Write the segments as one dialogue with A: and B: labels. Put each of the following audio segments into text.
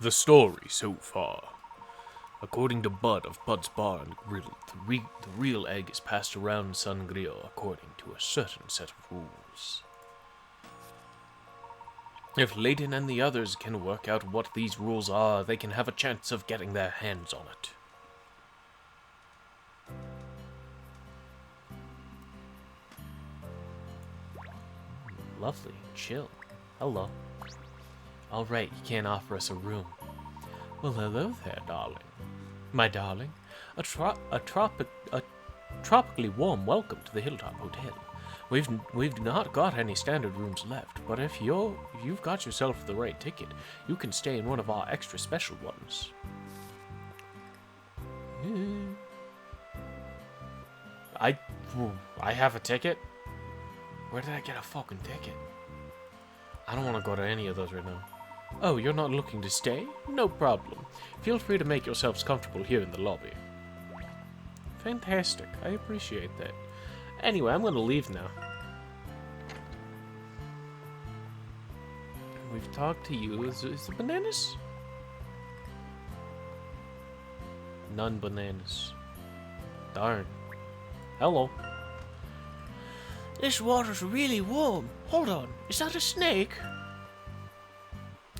A: The story so far. According to Bud of Bud's Bar and Grill, the real egg is passed around Sangrio according to a certain set of rules. If Layton and the others can work out what these rules are, they can have a chance of getting their hands on it. Lovely, chill. Hello. Alright, you can't offer us a room. Well, hello there, darling. My darling, a tropically warm welcome to the Hilltop Hotel. We've not got any standard rooms left, but if you've got yourself the right ticket, you can stay in one of our extra special ones. I have a ticket? Where did I get a fucking ticket? I don't want to go to any of those right now. Oh, you're not looking to stay? No problem. Feel free to make yourselves comfortable here in the lobby. Fantastic. I appreciate that. Anyway, I'm going to leave now. We've talked to you. Is it bananas? None bananas. Darn. Hello. This water's really warm. Hold on. Is that a snake?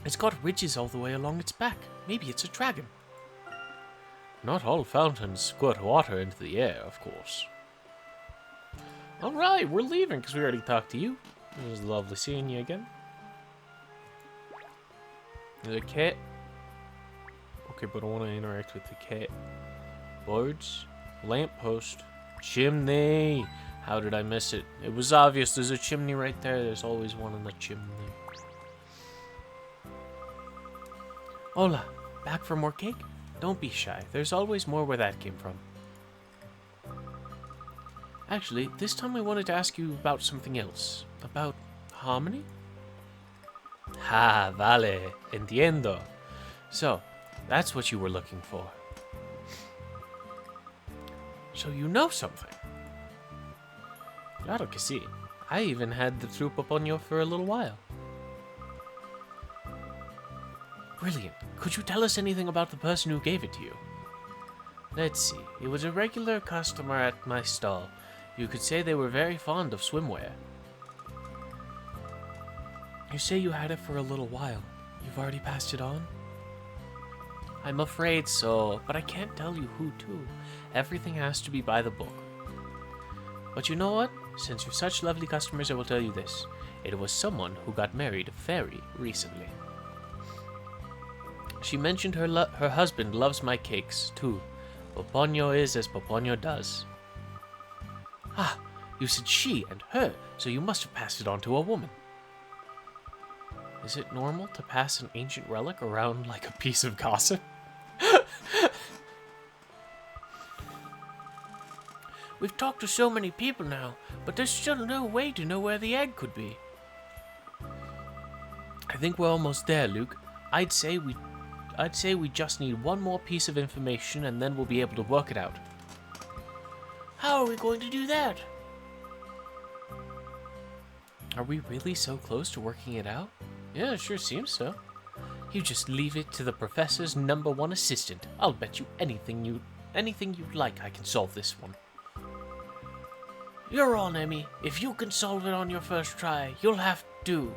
A: It's got ridges all the way along its back. Maybe it's a dragon. Not all fountains squirt water into the air, of course. Alright, we're leaving because we already talked to you. It was lovely seeing you again. There's a cat. Okay, but I want to interact with the cat. Birds. Lamppost. Chimney. How did I miss it? It was obvious. There's a chimney right there. There's always one in the chimney. Hola. Back for more cake? Don't be shy. There's always more where that came from. Actually, this time I wanted to ask you about something else. About harmony? Ha, vale. Entiendo. So, that's what you were looking for. So you know something. Claro que sí. I even had the true Popoño for a little while. Brilliant. Could you tell us anything about the person who gave it to you? Let's see. He was a regular customer at my stall. You could say they were very fond of swimwear. You say you had it for a little while. You've already passed it on? I'm afraid so, but I can't tell you who to. Everything has to be by the book. But you know what? Since you're such lovely customers, I will tell you this. It was someone who got married very recently. She mentioned her husband loves my cakes, too. Popoño is as Popoño does. Ah, you said she and her, so you must have passed it on to a woman. Is it normal to pass an ancient relic around like a piece of gossip? We've talked to so many people now, but there's still no way to know where the egg could be. I think we're almost there, Luke. I'd say we just need one more piece of information and then we'll be able to work it out. How are we going to do that? Are we really so close to working it out? Yeah, it sure seems so. You just leave it to the professor's #1 assistant. I'll bet you anything you'd like I can solve this one. You're on, Emmy. If you can solve it on your first try, you'll have to,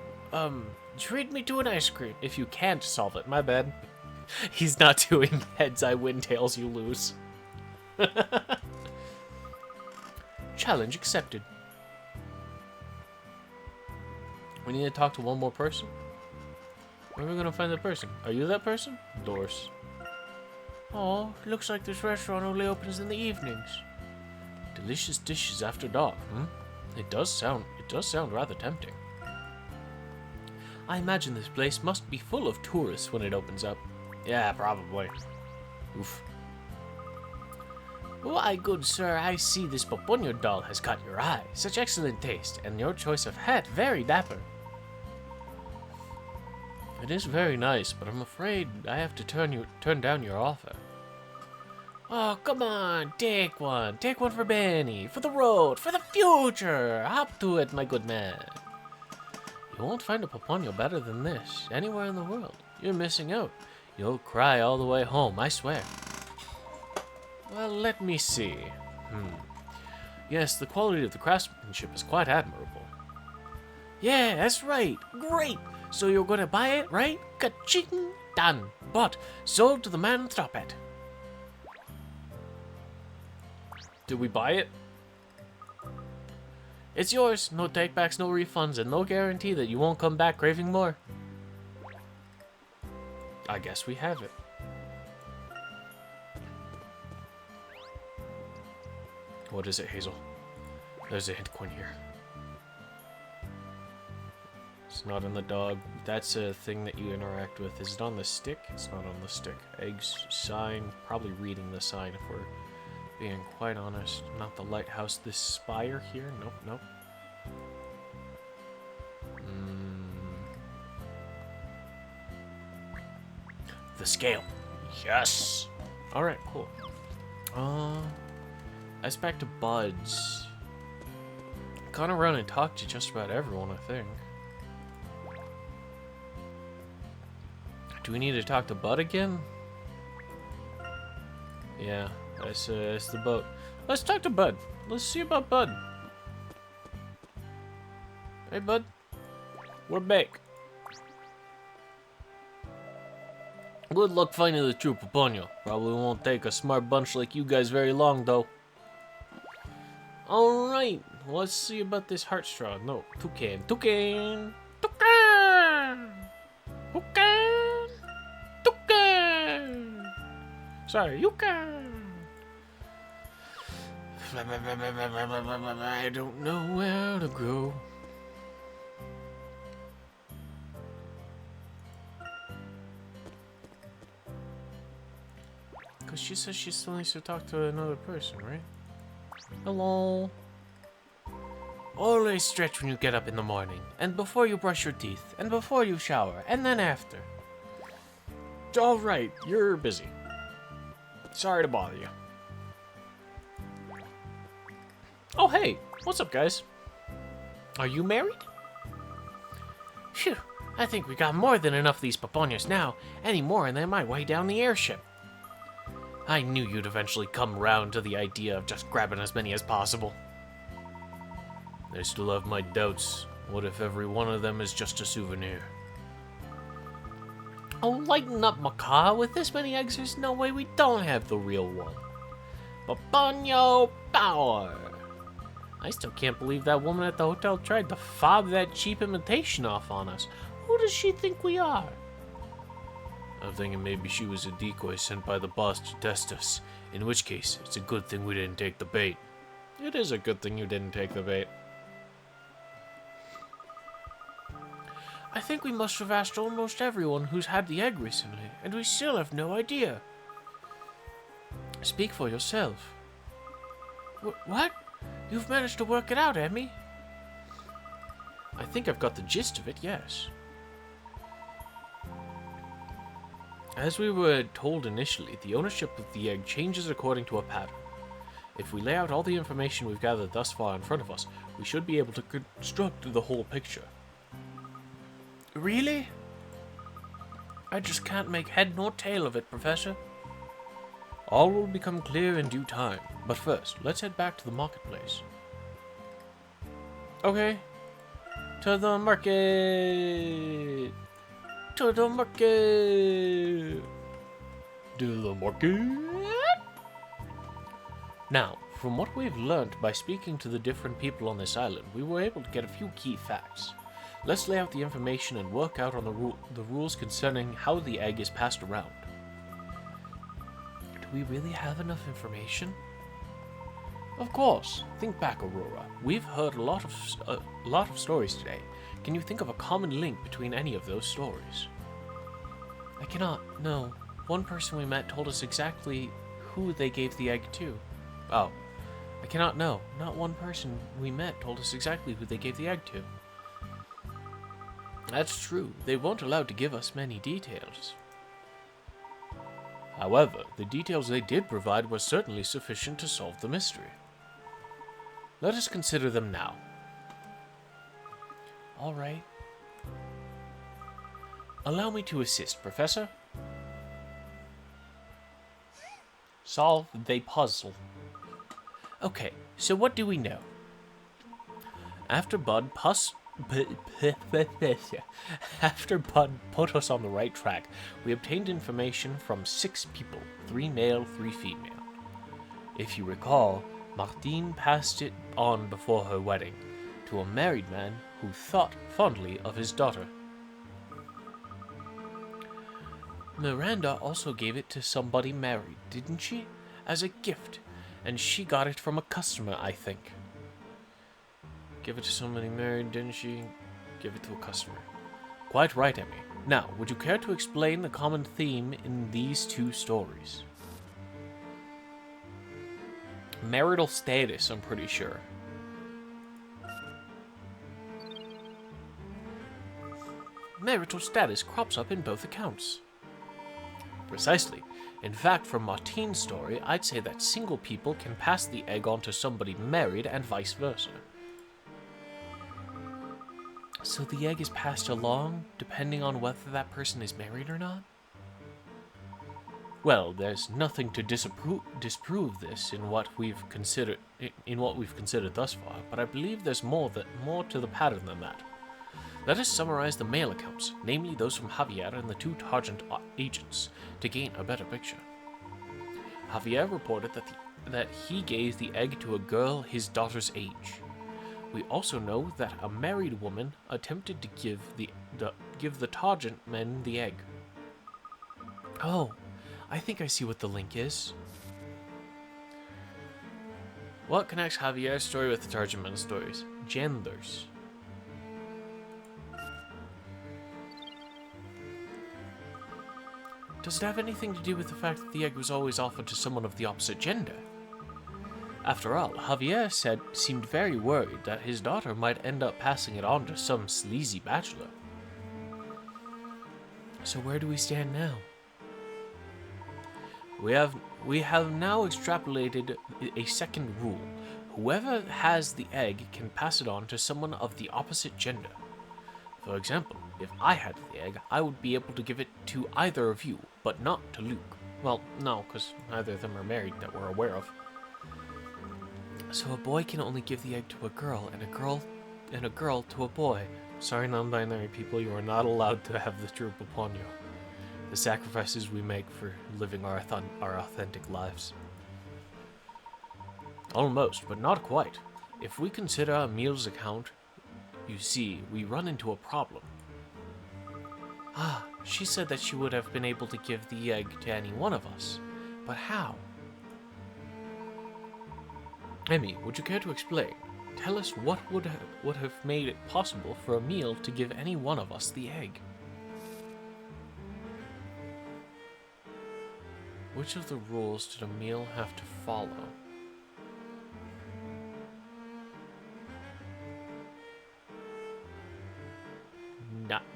A: treat me to an ice cream. If you can't solve it, my bad. He's not doing heads I win, tails you lose. Challenge accepted. We need to talk to one more person. Where are we gonna find that person? Are you that person? Doors. Oh, looks like this restaurant only opens in the evenings. Delicious dishes after dark, It does sound rather tempting. I imagine this place must be full of tourists when it opens up. Yeah, probably. Oof. Why, good sir, I see this Popoño doll has caught your eye. Such excellent taste, and your choice of hat very dapper. It is very nice, but I'm afraid I have to turn down your offer. Oh, come on, take one. Take one for Benny, for the road, for the future. Hop to it, my good man. You won't find a Popoño better than this, anywhere in the world. You're missing out. You'll cry all the way home, I swear. Well, let me see. Yes, the quality of the craftsmanship is quite admirable. Yeah, that's right. Great. So you're gonna buy it, right? Ka-ching! Done. Bought. Sold to the man in the top hat. Did we buy it? It's yours. No takebacks, no refunds, and no guarantee that you won't come back craving more. I guess we have it. What is it, Hazel? There's a hint coin here. It's not on the dog. That's a thing that you interact with. Is it on the stick? It's not on the stick. Eggs, sign. Probably reading the sign if we're being quite honest. Not the lighthouse. This spire here? Nope, nope. The scale. Yes! Alright, cool. That's back to Bud's. Gone around and talked to just about everyone, I think. Do we need to talk to Bud again? Yeah, that's the boat. Let's talk to Bud. Let's see about Bud. Hey, Bud. We're back. Good luck finding the true Popoño. Probably won't take a smart bunch like you guys very long, though. Alright, let's see about this heartstraw. No, toucan. Toucan! Toucan! Toucan! Toucan! Sorry, you can. I don't know where to go. Because she says she still needs to talk to another person, right? Hello. Always stretch when you get up in the morning, and before you brush your teeth, and before you shower, and then after. Alright, you're busy. Sorry to bother you. Oh hey, what's up guys? Are you married? Phew, I think we got more than enough of these Popoños now, any more and they might weigh down the airship. I knew you'd eventually come round to the idea of just grabbing as many as possible. I still have my doubts. What if every one of them is just a souvenir? Oh, lighten up, Macaw. With this many eggs, there's no way we don't have the real one. Popoño power! I still can't believe that woman at the hotel tried to fob that cheap imitation off on us. Who does she think we are? I'm thinking maybe she was a decoy sent by the boss to test us. In which case, it's a good thing we didn't take the bait. It is a good thing you didn't take the bait. I think we must have asked almost everyone who's had the egg recently, and we still have no idea. Speak for yourself. What? You've managed to work it out, Emmy? I think I've got the gist of it, yes. As we were told initially, the ownership of the egg changes according to a pattern. If we lay out all the information we've gathered thus far in front of us, we should be able to construct the whole picture. Really? I just can't make head nor tail of it, Professor. All will become clear in due time, but first, let's head back to the marketplace. Okay. To the market! To the market! To the market! Now, from what we've learned by speaking to the different people on this island, we were able to get a few key facts. Let's lay out the information and work out on the rules concerning how the egg is passed around. Do we really have enough information? Of course. Think back, Aurora. We've heard a lot of stories today. Can you think of a common link between any of those stories? I cannot, no. One person we met told us exactly who they gave the egg to. Oh. I cannot know. Not one person we met told us exactly who they gave the egg to. That's true. They weren't allowed to give us many details. However, the details they did provide were certainly sufficient to solve the mystery. Let us consider them now. All right. Allow me to assist, Professor. solve the puzzle. Okay, so what do we know? After Bud put us on the right track, we obtained information from 6 people, 3 male, 3 female. If you recall, Martine passed it on before her wedding to a married man who thought fondly of his daughter. Miranda also gave it to somebody married, didn't she? As a gift, and she got it from a customer, I think. Give it to somebody married, didn't she? Give it to a customer. Quite right, Emmy. Now, would you care to explain the common theme in these 2 stories? Marital status, I'm pretty sure. Marital status crops up in both accounts. Precisely. In fact, from Martine's story, I'd say that single people can pass the egg on to somebody married and vice versa. So the egg is passed along, depending on whether that person is married or not? Well, there's nothing to disprove this in what we've considered thus far, but I believe there's more to the pattern than that. Let us summarize the male accounts, namely those from Javier and the 2 Targent agents, to gain a better picture. Javier reported that he gave the egg to a girl his daughter's age. We also know that a married woman attempted to give the Targent men the egg. Oh, I think I see what the link is. What connects Javier's story with the Targent men's stories? Genders. Does it have anything to do with the fact that the egg was always offered to someone of the opposite gender? After all, Javier seemed very worried that his daughter might end up passing it on to some sleazy bachelor. So where do we stand now? We have now extrapolated a second rule. Whoever has the egg can pass it on to someone of the opposite gender. For example, if I had the egg, I would be able to give it to either of you, but not to Luke. Well, no, because neither of them are married that we're aware of. So a boy can only give the egg to a girl, and a girl to a boy. Sorry, non-binary people, you are not allowed to have the true Popoño. The sacrifices we make for living our authentic lives. Almost, but not quite. If we consider Emil's account, you see, we run into a problem. Ah, she said that she would have been able to give the egg to any one of us. But how? Emmy, would you care to explain? Tell us what would have made it possible for Emil to give any one of us the egg. Which of the rules did Emil have to follow?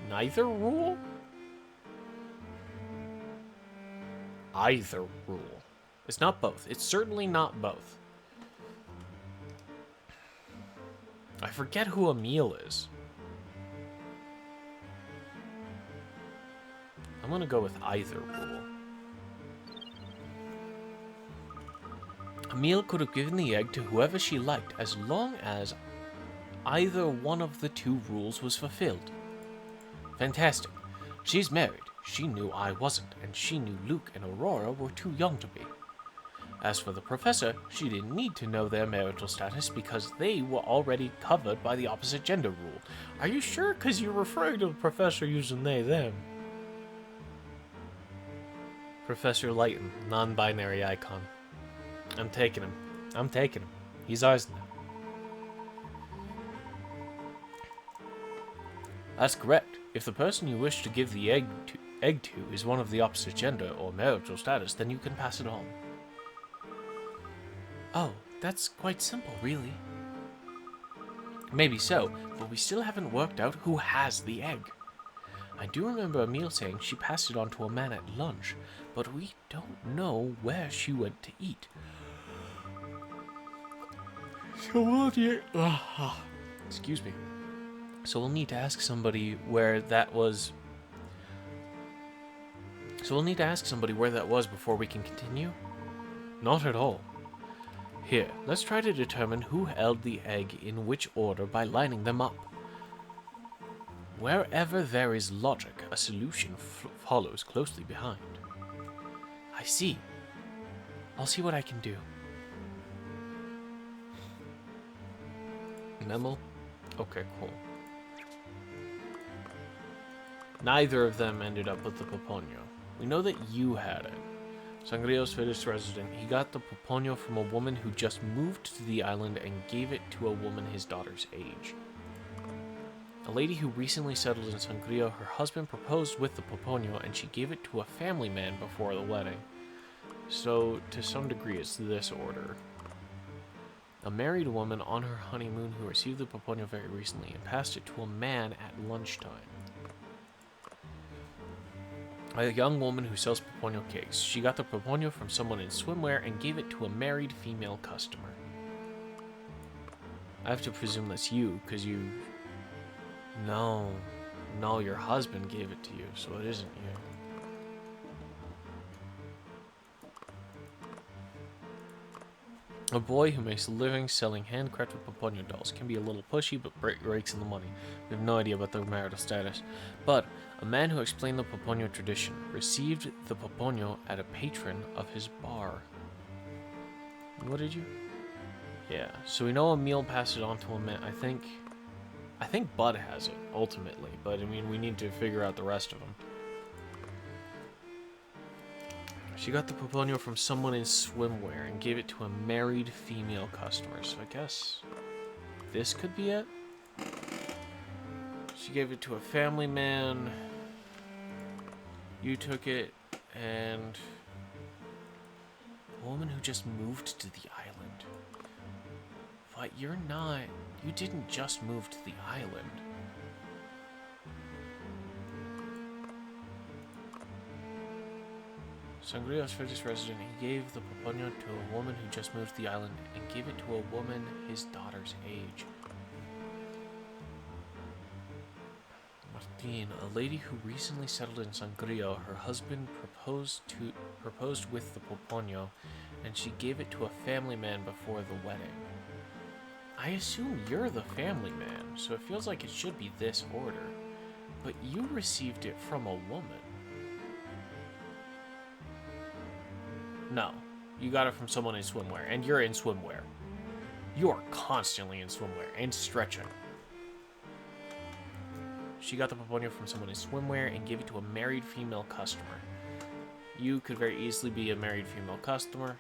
A: Neither rule? Either rule. It's not both. It's certainly not both. I forget who Emil is. I'm gonna go with either rule. Emil could have given the egg to whoever she liked as long as either one of the 2 rules was fulfilled. Fantastic. She's married. She knew I wasn't, and she knew Luke and Aurora were too young to be. As for the professor, she didn't need to know their marital status because they were already covered by the opposite gender rule. Are you sure? Because you're referring to the professor using they, them. Professor Layton, non-binary icon. I'm taking him. He's ours now. That's correct. If the person you wish to give the egg to is one of the opposite gender or marital status, then you can pass it on. Oh, that's quite simple, really. Maybe so, but we still haven't worked out who has the egg. I do remember Emil saying she passed it on to a man at lunch, but we don't know where she went to eat. So we'll need... excuse me. So we'll need to ask somebody where that was... before we can continue. Not at all. Here, let's try to determine who held the egg in which order by lining them up. Wherever there is logic, a solution follows closely behind. I see. I'll see what I can do. Memo? Okay, cool. Neither of them ended up with the Popoño. We know that you had it. Sangrio's fittest resident. He got the Popoño from a woman who just moved to the island and gave it to a woman his daughter's age. A lady who recently settled in Sangrio, her husband proposed with the Popoño and she gave it to a family man before the wedding. So, to some degree, it's this order. A married woman on her honeymoon who received the Popoño very recently and passed it to a man at lunchtime. A young woman who sells Popoño cakes. She got the Popoño from someone in swimwear and gave it to a married female customer. I have to presume that's you, because you... No, your husband gave it to you, so it isn't you. A boy who makes a living selling handcrafted Popoño dolls can be a little pushy, but breaks in the money. We have no idea about their marital status. But a man who explained the Popoño tradition received the Popoño at a patron of his bar. What did you? Yeah, so we know Emil passed it on to a man. I think Bud has it, ultimately. But, I mean, we need to figure out the rest of them. She got the Popoño from someone in swimwear and gave it to a married female customer. So I guess this could be it. She gave it to a family man. You took it, and a woman who just moved to the island. But you're not. You didn't just move to the island. Sangrio's fittest resident, he gave the Popoño to a woman who just moved to the island and gave it to a woman his daughter's age. Martin, a lady who recently settled in Sangrio, her husband proposed with the Popoño, and she gave it to a family man before the wedding. I assume you're the family man, so it feels like it should be this order. But you received it from a woman. No, you got it from someone in swimwear, and you're in swimwear. You are constantly in swimwear, and stretching. She got the Popoño from someone in swimwear and gave it to a married female customer. You could very easily be a married female customer,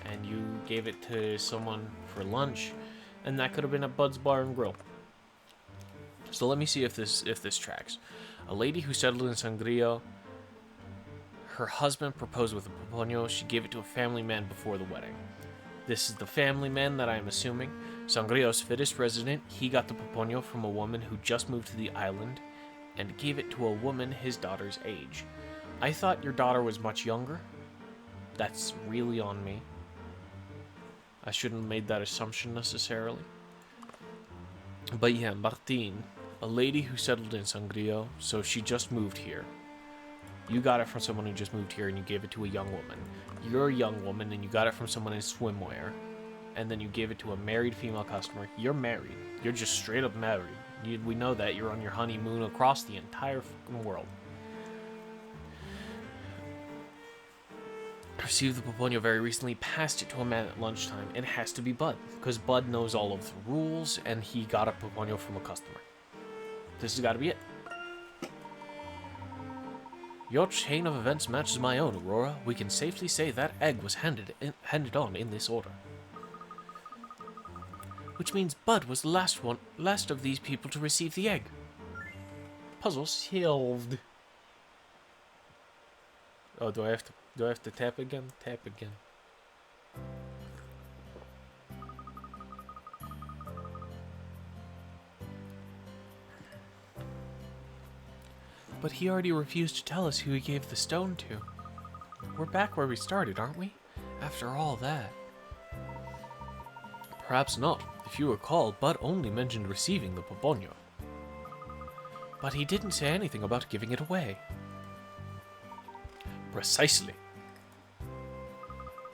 A: and you gave it to someone for lunch, and that could have been at Bud's Bar and Grill. So let me see if this tracks. A lady who settled in Sangrio, her husband proposed with a Popoño. She gave it to a family man before the wedding. This is the family man that I am assuming. Sangrio's fittest resident, he got the Popoño from a woman who just moved to the island and gave it to a woman his daughter's age. I thought your daughter was much younger. That's really on me. I shouldn't have made that assumption necessarily. But yeah, Martin, a lady who settled in Sangrio, so she just moved here. You got it from someone who just moved here and you gave it to a young woman. You're a young woman and you got it from someone in swimwear. And then you gave it to a married female customer. You're married. You're just straight up married. We know that. You're on your honeymoon across the entire fucking world. Received the Popoño very recently, passed it to a man at lunchtime. It has to be Bud, because Bud knows all of the rules and he got a Popoño from a customer. This has got to be it. Your chain of events matches my own, Aurora. We can safely say that egg was handed on in this order. Which means Bud was the last of these people to receive the egg. Puzzle solved. Oh, do I have to tap again? Tap again. But he already refused to tell us who he gave the stone to. We're back where we started, aren't we? After all that. Perhaps not. If you recall, Bud only mentioned receiving the Popoño. But he didn't say anything about giving it away. Precisely.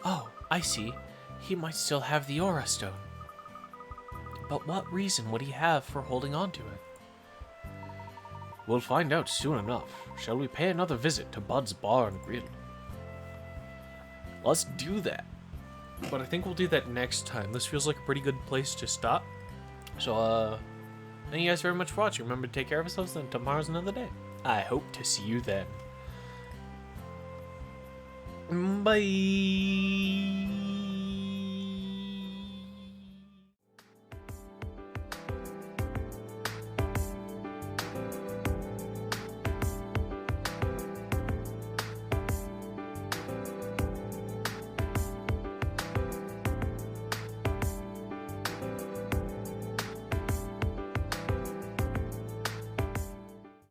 A: Oh, I see. He might still have the Aura Stone. But what reason would he have for holding on to it?
B: We'll find out soon enough. Shall we pay another visit to Bud's Bar and Grill?
A: Let's do that. But I think we'll do that next time. This feels like a pretty good place to stop. So, thank you guys very much for watching. Remember to take care of yourselves, and tomorrow's another day. I hope to see you then. Bye.